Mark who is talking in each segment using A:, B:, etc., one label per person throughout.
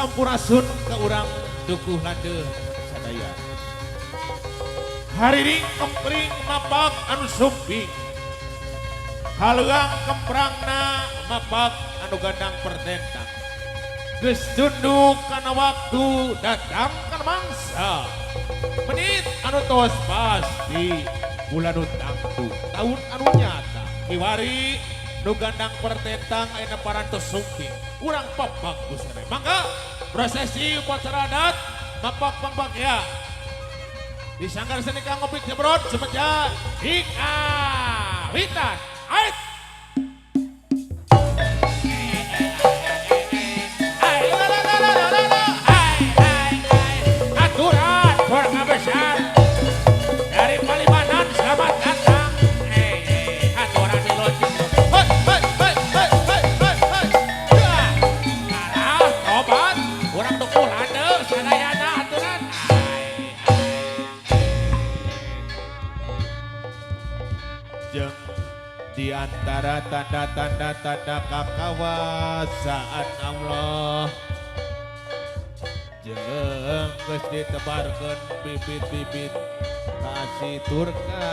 A: sampurasun ke urang dukuh lande sadaya. Hari ini kempring mapak anu sumping, haluang kemprangna mapak anu gandang pertentang. Geus tunduk kana waktu datang kana mangsa, menit anu tos pasti bulan tangtu tahun anu nyata kiwari nu gandang pertentang ayeuna parantos sumping urang papak busana. Mangga prosesi upacara adat mapak pangbagia disanggar seni kang ngopi jebrot semenjak ika witan ait aturan keluarga besar dari Palimanan selamat datang. Aturan di lojeng obat urang dukuh lande sadayana aturan. Jeung di antara tanda-tanda kakawasan Allah jeung geus ditebarkeun bibit-bibit kasih turka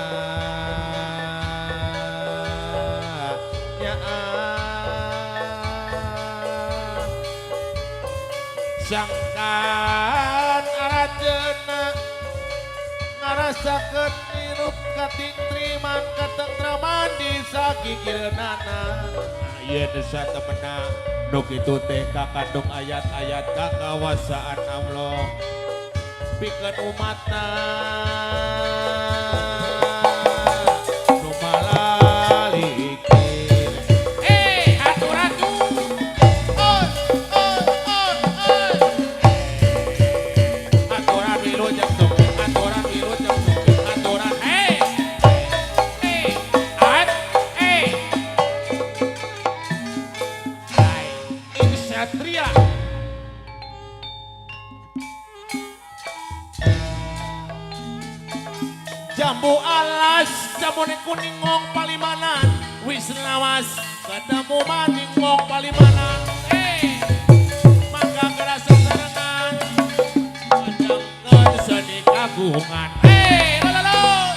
A: sangkan aranjeunna ngarasakeun hirup kating triman katentraman di sakikireunana. Ieu desa temena nu kitu teh kakandung ayat-ayat kakawasaan Allah pikeun umatna nu malalikeun. Aturan tuh aturan wilujeng sumping, aturan wilujeng sumping, aturan Satria jambu alas jambu kuning ngong Palimanan wis lawas ketemu maning ngong Palimanan. Maka kerasa serengan menjangkeun seni kagungan. Lalala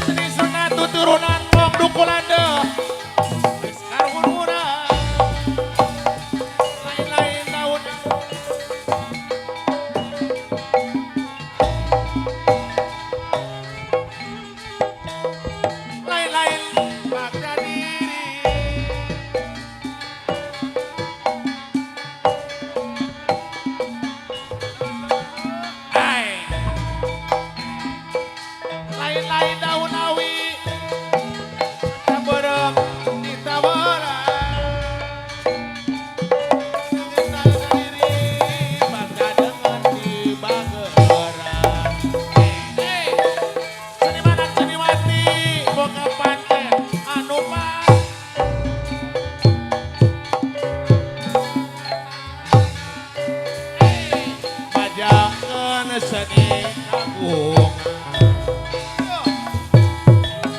A: seni sunat tuturunan ngong dukuh lande wis karuhun urang. Lain daun awi taborok ditaboran dengan diri bangga dengan dibageran. Senimanan seniwati boga panten anu pas bajangkeun seni kagungan.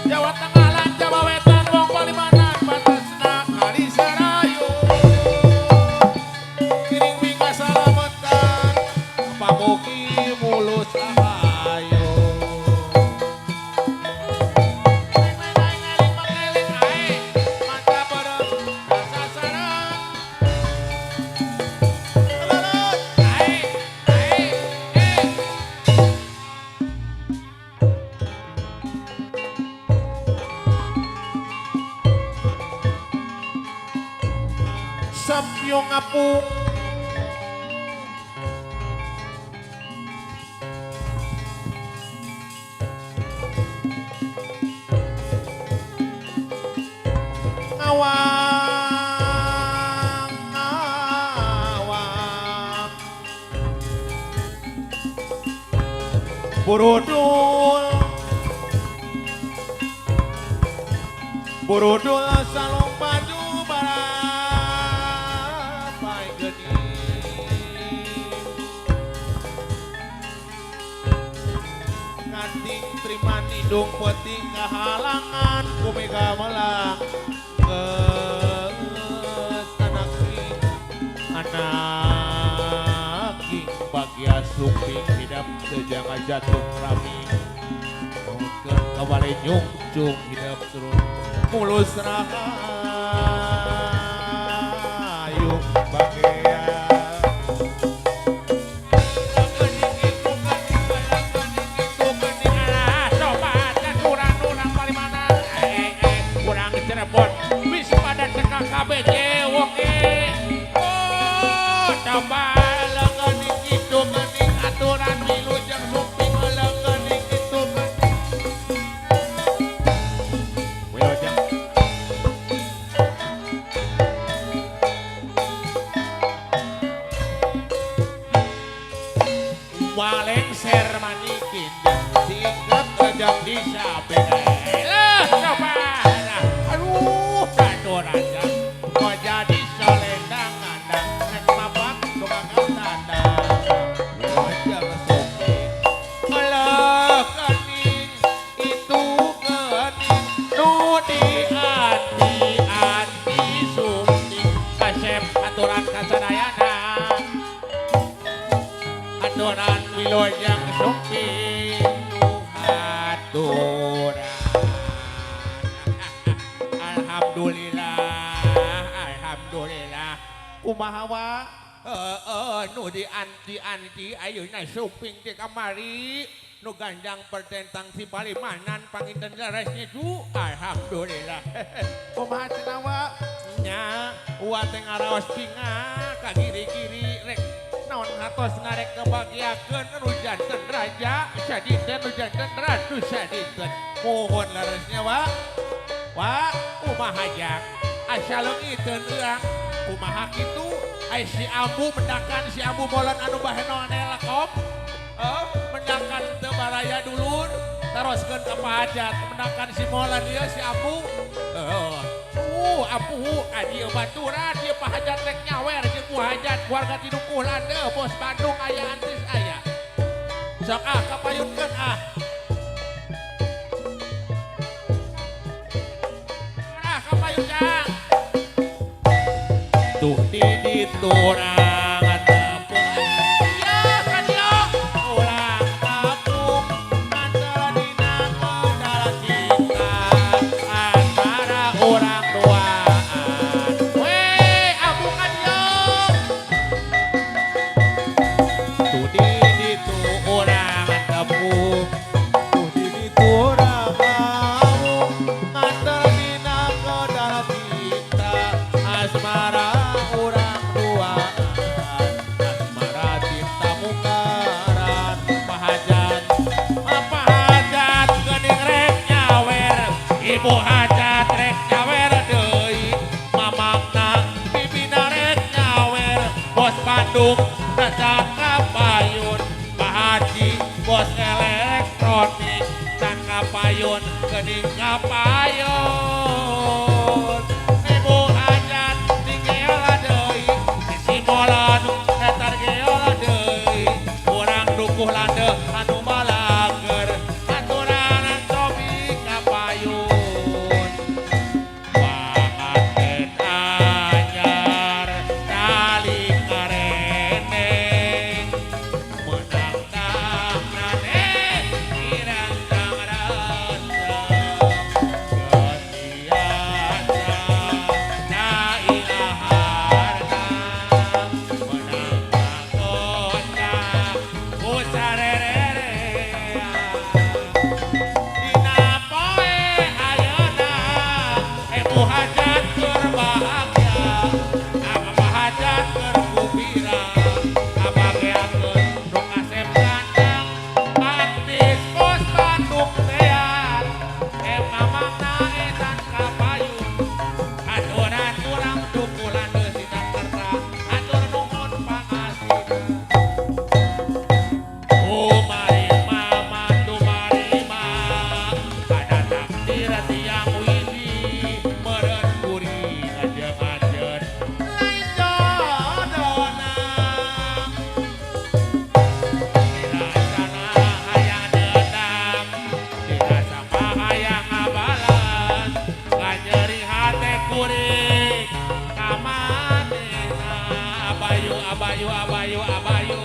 A: Jawa Tengah lan Jawa Wetan wong Palimanan batasna kali Sarayu kiring wingga salametan pamugi mulus ahayu. Ngeling mangeling ae mantap bareng rasa sareng lelut ae Sampyong ngapung ngawang ngawang burudul burudul salong baju ngating triman hidung peting kahalangan kumega melang geus anak bahagia suping hidup sejangga jatuh rami mungkin kembali nyungcung hidup seru mulus rahayu bahagia. KBJ woke oh coba leungeuning kitu geuning aturan milu jeung suping leungeuning kitu wilujeng waleng ser manikin singket jeung disabeda lah coba aduh aturan jadi selendang ngandang nek mapak tukang tandang wajah suping malah kening itu kening nu dianti suping kasep aturan kasadayana aturan wilujeng suping nu aturan alhamdulillah kumaha wa nu dianti ayeuna suping di kamari nu gandang pertentang si palimanan panginten laresnya ju alhamdulillah kumaha cenah wa nya wa teh ngaraos cinga ka giri-giri rek naon ngatos ngarek kebagiakeun nu janten raja sadinten nu janten ratu sadinten mohon laresnya wa kumaha jak asa leungiteun urang kumaha kitu ai si Ambu mendakan si Ambu molen anu baheno nelakop mendakan teu baraya dulur taroskeun ka pahajat mendakan si molen ieu si Ambu Ambu adieu baturan ieu pahajat rek nyawer jeung muhajat keluarga ti Dukuhlan bos Bandung aya antis aya sok kapayunkeun kapayun tuh di diturang tepung iya kan yo ulang tepung antara dina kendala cinta antara orang duaan weh abu kan yo tuh di diturang tepung tuh di diturang antara dina kendala cinta asmara ibu hajat rek nyawer deui mamangna bibina rek nyawer bos Bandung rasa kapayun Pak Haji bos elektronik dan kapayun geuning kapayun ibu hajat digeola deui si molan etar geola deui urang Dukuhlan anu malager aturan sobi kapayun abayu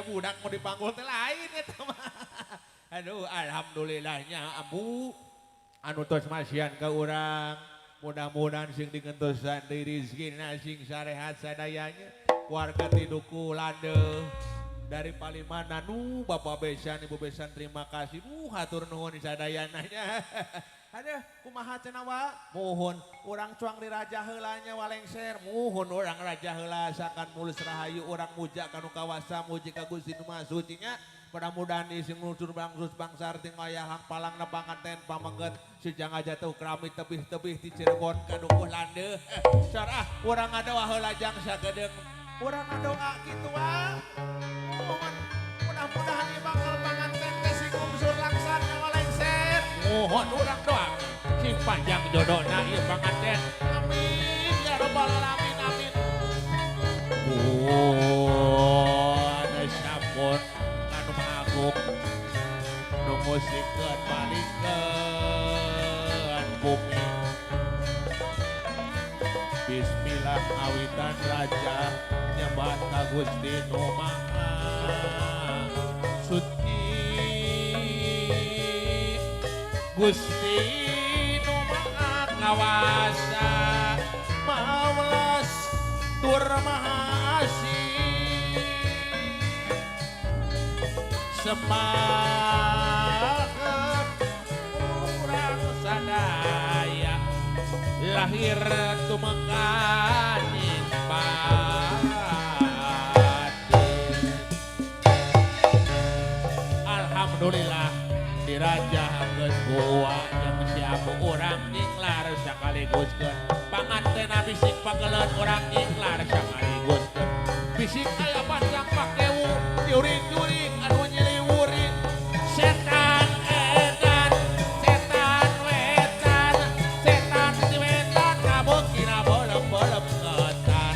A: budak mau dipanggul teh lain eta mah. Aduh alhamdulillahnya ambu anu tos masian ka urang. Mudah-mudahan sing digentosan di rizkina sing sarehat sadayanya. Warga tiduku lande dari Palimanan Bapak Besan Ibu Besan terima kasih hatur nuhun sadayananya. Aduh kumaha cenah wa muhun urang cuang di raja heulanya walengser muhun urang raja heula sakan mulus rahayu urang muja kanu kawasa muji ka Gusti Nu Maha Suci nya. Mudah-mudahan ising nutur bangsus bangsar ting wayahang palang nepanganten pamengget sijang aja tuh keramik tebih-tebih di Cirebon kadukuh lande. Sarah urang ngadoa heula jang sagedeng urang ngadoa kitu wa. Mohon mudah-mudahan ieu bakal panganten teh sing unsur laksana walengser. Mohon urang doa sing panjang jodohna ieu panganten. Amin ya rabbal alamin amin. Sampun anu maagung nu musikeun palingkeun bumi. Bismillah ngawitan raja nyebat ka Gusti Nu Maha Suci. Gusti Nu Maha Kawasa Mawelas tur Maha Asih semahan urang sadaya lahir tumekaning batin. Alhamdulillah diraja geus gua jeung siapa urang nginglar sakaliguskeun panganten bisik pageleun urang nginglar sakaliguskeun bisik aya panjang pakewu diuring-uring anu nyiliwuri setan edan setan wetan setan ti wetan kabukina bolem-bolem ketan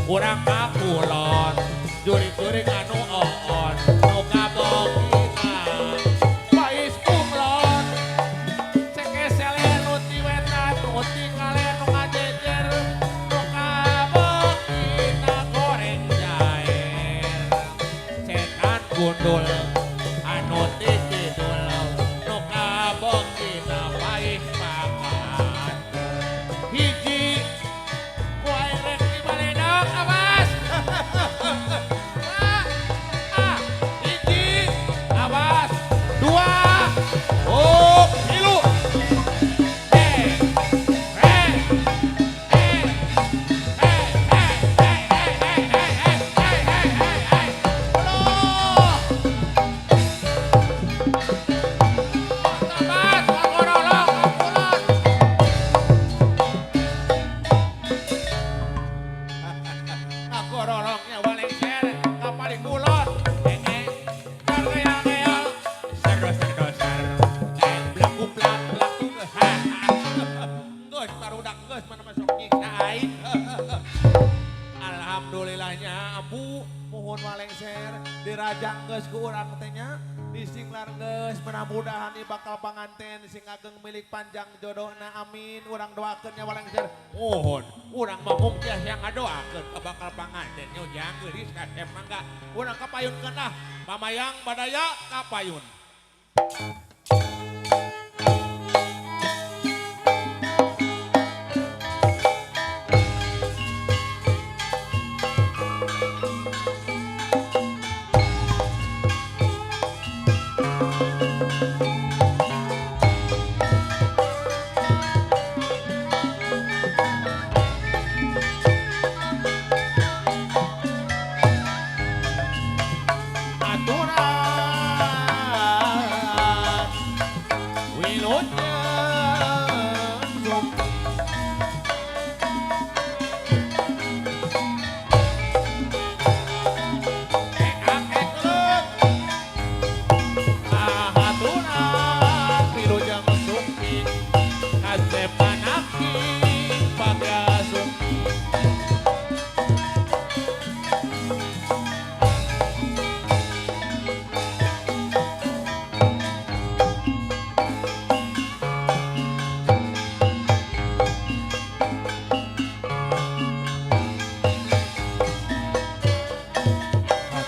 A: urang kakulon juring-juring anu oon nu kabukina bais kumlon sekesele nu ti wetan nu tingale nu ngajejer nu kabukina goreng jaer setan gundul anu ti kidul nu kabukina baik makan hiji wae rek di baledog awas hiji awas dua tilu gorolongnya walengser kapaling kulon karya-karya ser-ser-ser blak-kuplak geus barudak geus mana masuk nyiksa aing. Alhamdulillahnya ambu mohon walengser dirajang geus ku urang teh nya disinglar geus mudah-mudahan ieu bakal panganten sing ageng milik panjang jodohna amin urang doakeun nya walengser mohon urang mah mung tiasa yang ngadoakeun bakal panganten nya jang geulis kasep mangga urang kapayunkeun lah pamayang badaya kapayun.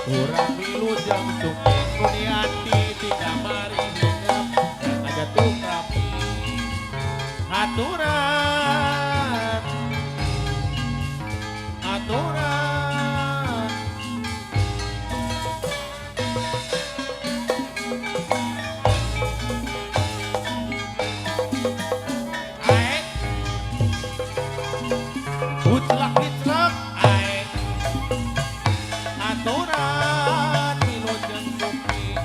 A: Urang milu wilujeng sumping Kuniati di kamari hidup aja tuh kami aturan aturan aek ucelak aek aturan wilujeng sumping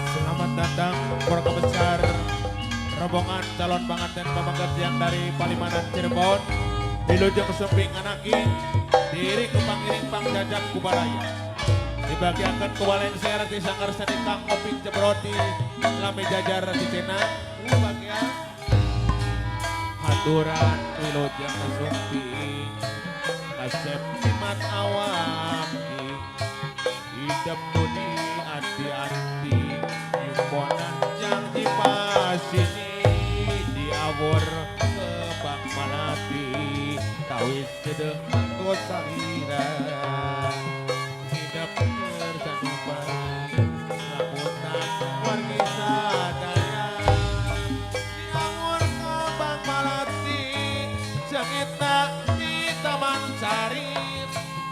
A: selamat datang keluarga besar rombongan calon pengantin pamangkat yang dari Palimanan Cirebon wilujeng sumping anaki diri kepangiring pangjajak kubaraya dibagiakan ke Walenser di sanggar seni Kang Oping Jebroti lame jajar di Cina bagian haturan wilujeng sumping kasep timat awam hidup budi hati-hati yumonan jang di pasini diawur ke Bang Malati tawis sedeng gosarira hidup tersanupan lamunan wargi sadaya diawur ke Bang Malati jangita di Taman Sari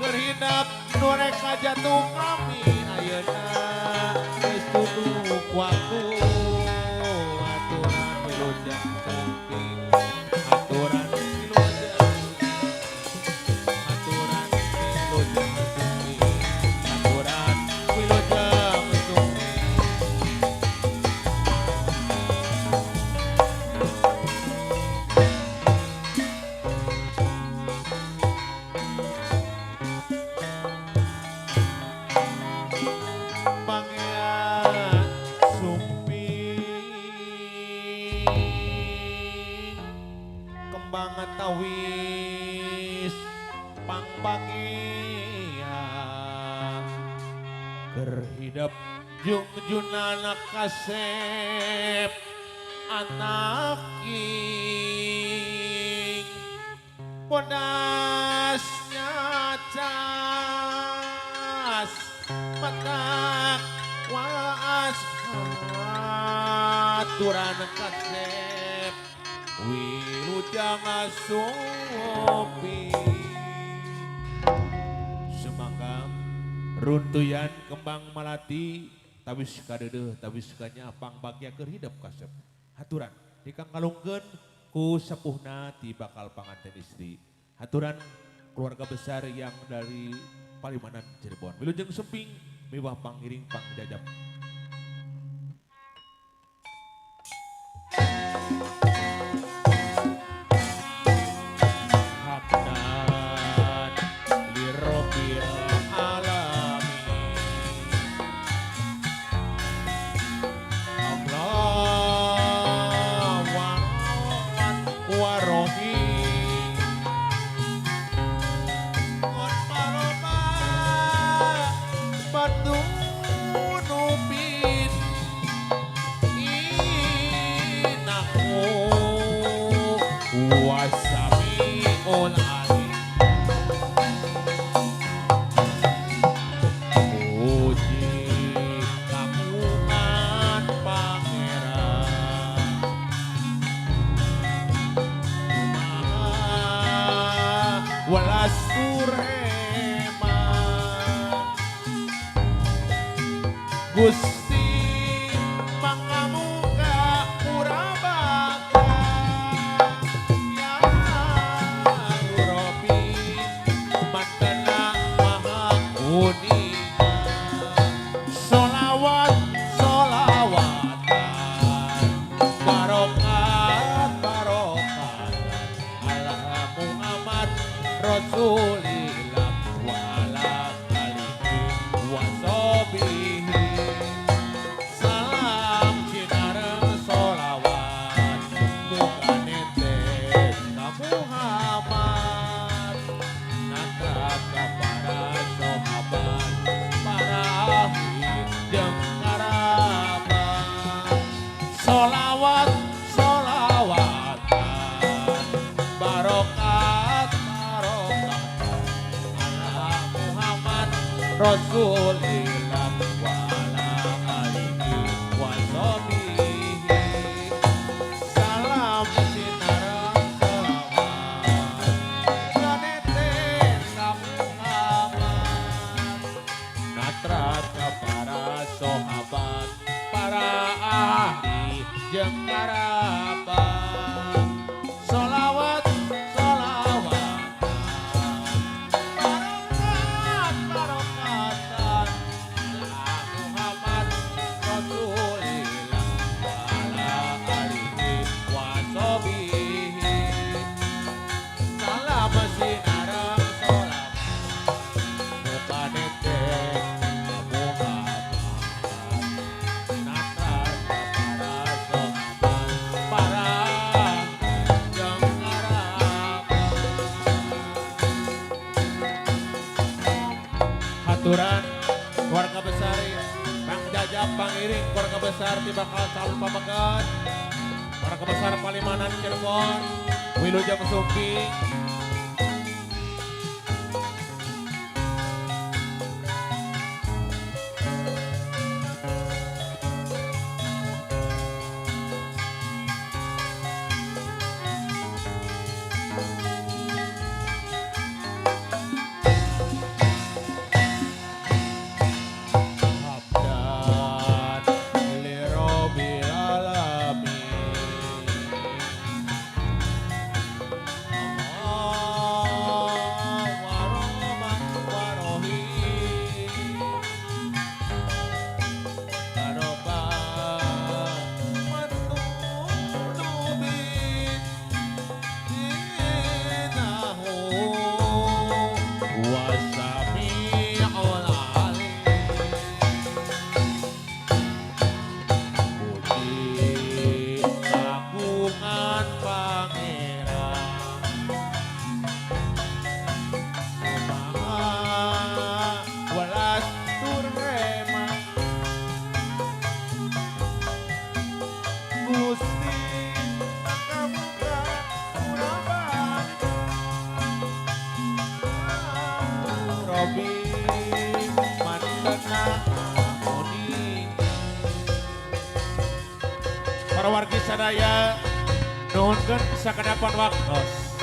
A: kerhidap norek aja tuh kami ayeuna geus tunduk waktu aturan wilujeng sumping aturan wilujeng aturan wilujeng sumping aturan wilujeng sumping Pangeran sumping kembang tawis pangpangian kerhidap jungjunana kasep anak king podasnya cas matak waas aturan kasep wilujeng sumping semangka runtuyan kembang malati tabis kadeudeung tabis kanyapang bagya keur hidep kasep haturan dikang kalungkeun ku sepuhna ti bakal panganten istri haturan keluarga besar yang dari Palimanan Cirebon wilujeng sumping mewah pangiring pangjajab hamdan lirabbil alamin Allah warohi Nupin inaku wasami'ul alim puji kagungan pangeran maha welas sureman Gusti mangamuka purabaka ya Robi mantena maha kuningan solawat solawatan barokat barokat ala Muhammad Rasulillah wa ala alihi wa sahbihi Rasulillah wa ala alihi wa sahbihi. Salam sinarang selamat ganeten kamuhaman. Natra para sahabat, para ahli jeung karabat. Solawat solawatan barokat barokatan ala Muhammad Rasulillah wa ala alihi wa sahbihi. Salam sinarang solamat mukanete Muhammad. Natra para sahabat, para jeung karabat. Haturan keluarga besar Kang Jajab Pangiring, keluarga besar di bakal calon pamegat, keluarga besar Palimanan Cirebon, Wilujeng Sumping. Abdan li Rabbil Alamin. Allah wa Rahman wa Rahim. Karoban manunubin dinahu wa sami'ul alim. Puji kagungan pangeran Maha welas tur rema. Gusti kamuka uraban Robi mandana muni. Para wargi sadaya nuhunkeun sakadapan waktos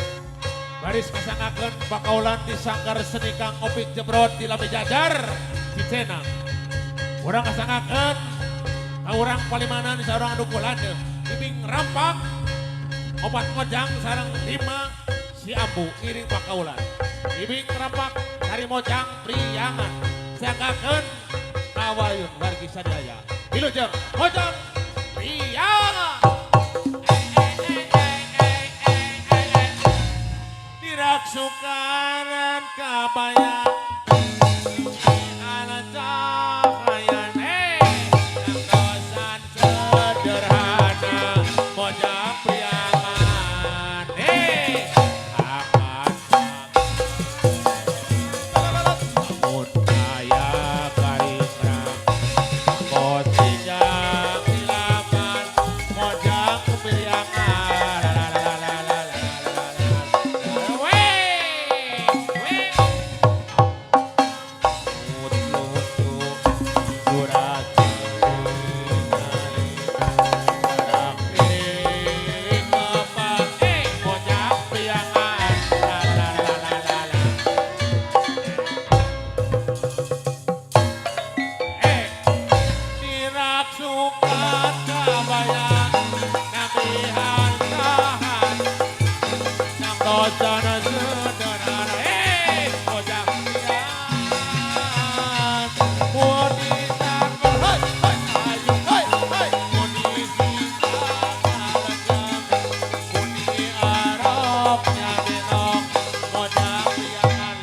A: baris kasangakeun pakaulan di sanggar seni Kang Opik Jebrot di Lame Jajar Cicenang. Urang kasangakeun ka urang Palimanan saurang dukulan Ibing Rampak opat mojang sareng 5 si Ambu iring pakaulan. Ibing Rampak dari mojang priyangan sanggakeun kawayun wargi sadaya. Wilujeng mojang priyangan. Diraksukanan kabaya ala cahayan dosan sederhana mojang priangan akan namun kaya karingrang kosijang ilaman mojang priangan. Diraksukan kabayan nabihan tahan nang dosan sederhana mojang priangan. Muni sangkal hai ayu hai muni singkal kalajeng muni aroknya benok mojang priangan.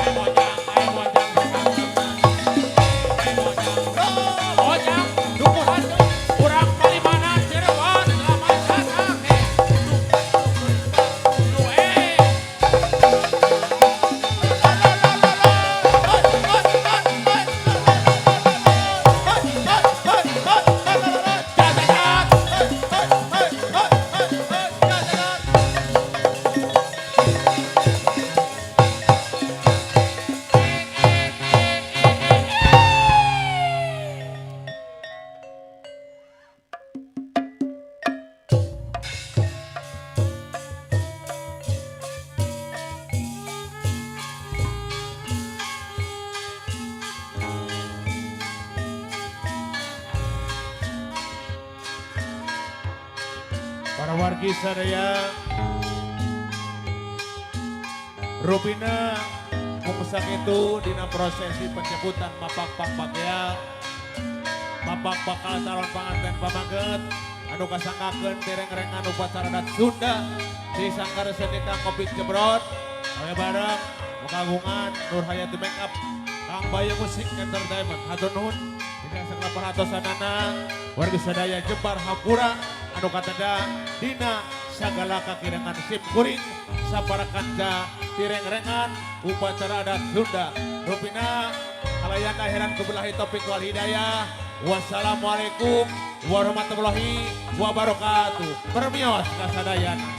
A: Mojang para wargi sadaya rupina kumusak itu dina prosesi pencabutan mapak pakpakya mapak bakal calon panganten pamaget anu kasangkakeun tireng-rengan upacara adat Sunda di Sanggar Seni Kang Kopi Jebrot oleh bareng kagungan Nur Hayati Makeup Kang Bayu Musik Entertainment hatur nuhun dina sagala paratosanana wargi sadaya Jembar Hampura anu kateda dina sagala kakirangan sim kuring saparakanca tireng-rengan upacara adat Sunda rupina halayan akhiran kebilahi topik wal hidayah. Wassalamualaikum warahmatullahi wabarakatuh. Permios kasadayana.